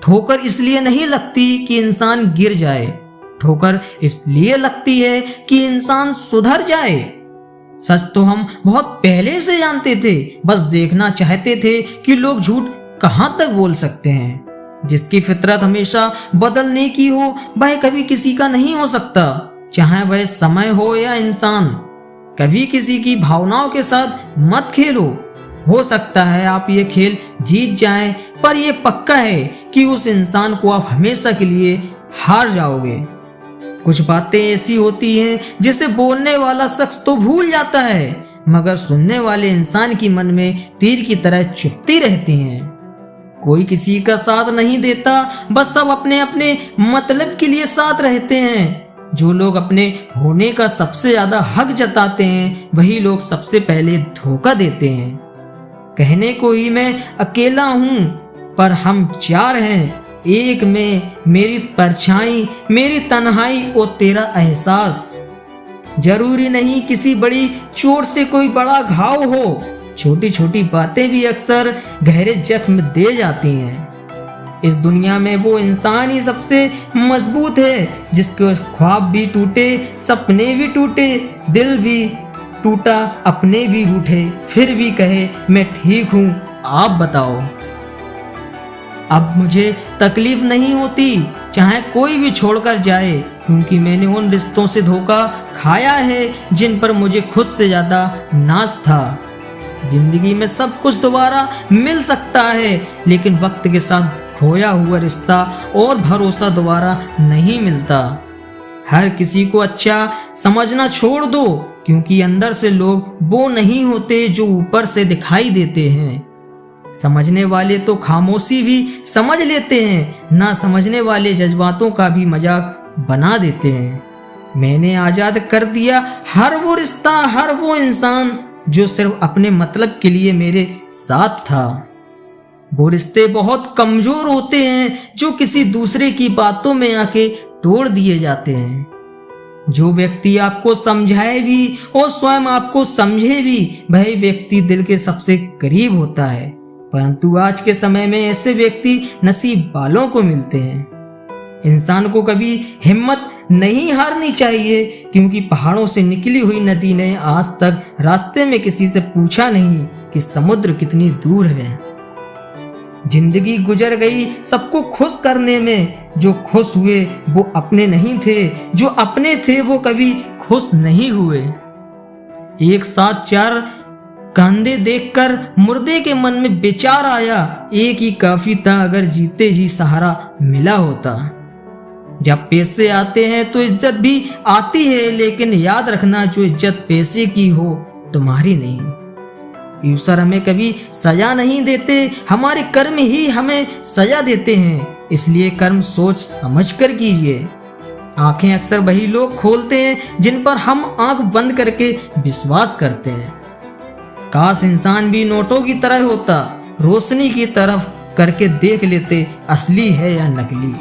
ठोकर इसलिए नहीं लगती कि इंसान गिर जाए, ठोकर इसलिए लगती है कि इंसान सुधर जाए। सच तो हम बहुत पहले से जानते थे, बस देखना चाहते थे कि लोग झूठ कहां तक बोल सकते हैं। जिसकी फितरत हमेशा बदलने की हो वह कभी किसी का नहीं हो सकता, चाहे वह समय हो या इंसान। कभी किसी की भावनाओं के साथ मत खेलो। हो सकता है आप ये खेल जीत जाएं, पर यह पक्का है कि उस इंसान को आप हमेशा के लिए हार जाओगे। कुछ बातें ऐसी होती हैं जिसे बोलने वाला शख्स तो भूल जाता है, मगर सुनने वाले इंसान की मन में तीर की तरह चुभती रहती हैं। कोई किसी का साथ नहीं देता, बस सब अपने अपने मतलब के लिए साथ रहते हैं। जो लोग अपने होने का सबसे ज्यादा हक जताते हैं वही लोग सबसे पहले धोखा देते हैं। कहने को ही मैं अकेला हूं, पर हम चार हैं, एक में मेरी परछाई, मेरी तन्हाई और तेरा एहसास। जरूरी नहीं किसी बड़ी चोट से कोई बड़ा घाव हो, छोटी छोटी बातें भी अक्सर गहरे जख्म दे जाती हैं। इस दुनिया में वो इंसान ही सबसे मजबूत है जिसके ख्वाब भी टूटे, सपने भी टूटे, दिल भी टूटा, अपने भी रूठे, फिर भी कहे मैं ठीक हूँ, आप बताओ। अब मुझे तकलीफ नहीं होती चाहे कोई भी छोड़कर जाए, क्योंकि मैंने उन रिश्तों से धोखा खाया है जिन पर मुझे खुद से ज्यादा नाज था। जिंदगी में सब कुछ दोबारा मिल सकता है, लेकिन वक्त के साथ खोया हुआ रिश्ता और भरोसा दोबारा नहीं मिलता। हर किसी को अच्छा समझना छोड़ दो, क्योंकि अंदर से लोग वो नहीं होते जो ऊपर से दिखाई देते हैं। समझने वाले तो खामोशी भी समझ लेते हैं, ना समझने वाले जज्बातों का भी मजाक बना देते हैं। मैंने आजाद कर दिया हर वो रिश्ता, हर वो इंसान जो सिर्फ अपने मतलब के लिए मेरे साथ था। वो रिश्ते बहुत कमजोर होते हैं जो किसी दूसरे की बातों में आके तोड़ दिए जाते हैं। जो व्यक्ति आपको समझाए भी और स्वयं आपको समझे भी, वही व्यक्ति दिल के सबसे करीब होता है। परंतु आज के समय में ऐसे व्यक्ति नसीब वालों को मिलते हैं। इंसान को कभी हिम्मत नहीं हारनी चाहिए, क्योंकि पहाड़ों से निकली हुई नदी ने आज तक रास्ते में किसी से पूछा नहीं कि समुद्र कितनी दूर है। जिंदगी गुजर गई सबको खुश करने में, जो खुश हुए वो अपने नहीं थे, जो अपने थे वो कभी खुश नहीं हुए। एक साथ चार कंधे देखकर मुर्दे के मन में विचार आया, एक ही काफी था अगर जीते जी सहारा मिला होता। जब पैसे आते हैं तो इज्जत भी आती है, लेकिन याद रखना जो इज्जत पैसे की हो तुम्हारी नहीं। ईश्वर हमें कभी सजा नहीं देते, हमारे कर्म ही हमें सजा देते हैं। इसलिए कर्म सोच समझ कर कीजिए। आंखें अक्सर वही लोग खोलते हैं जिन पर हम आंख बंद करके विश्वास करते हैं। काश इंसान भी नोटों की तरह होता, रोशनी की तरफ करके देख लेते असली है या नकली।